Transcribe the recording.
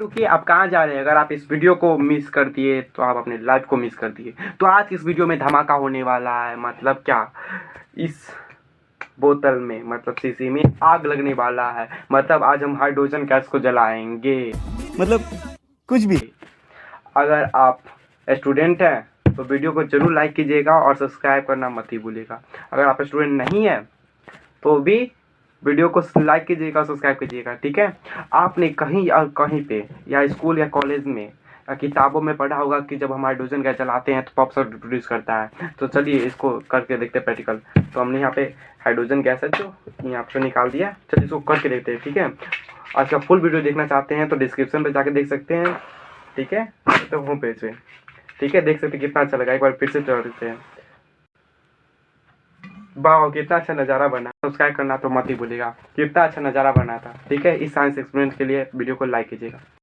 रुकिए, आप कहाँ जा रहे हैं? अगर आप इस वीडियो को मिस कर दिए तो आप अपने लाइफ को मिस कर दिए। तो आज इस वीडियो में धमाका होने वाला है। मतलब क्या, इस बोतल में मतलब शीशी में आग लगने वाला है। मतलब आज हम हाइड्रोजन गैस को जलाएंगे। मतलब कुछ भी। अगर आप स्टूडेंट हैं तो वीडियो को जरूर लाइक कीजिएगा और सब्सक्राइब करना मत ही भूलिएगा। अगर आप स्टूडेंट नहीं हैं तो भी वीडियो को लाइक कीजिएगा, सब्सक्राइब कीजिएगा, ठीक है। आपने कहीं या कहीं पे या स्कूल या कॉलेज में या किताबों में पढ़ा होगा कि जब हम हाइड्रोजन गैस जलाते हैं तो पॉप्सर प्रोड्यूस करता है। तो चलिए इसको करके देखते हैं प्रैक्टिकल। तो हमने यहाँ पे हाइड्रोजन गैस है जो यहाँ पे निकाल दिया। चलिए इसको करके देखते हैं, ठीक है। आज का फुल वीडियो देखना चाहते हैं तो डिस्क्रिप्शन पे जाके देख सकते हैं, ठीक है। तो होम पेज पे, ठीक है, देख सकते हैं कितना अच्छा लगा। एक बार फिर से चला देते हैं। वाह, कितना अच्छा नज़ारा बना। सब्सक्राइब करना तो मत ही भूलिएगा। कितना अच्छा नज़ारा बना था, ठीक है। इस साइंस एक्सपेरिमेंट के लिए वीडियो को लाइक कीजिएगा।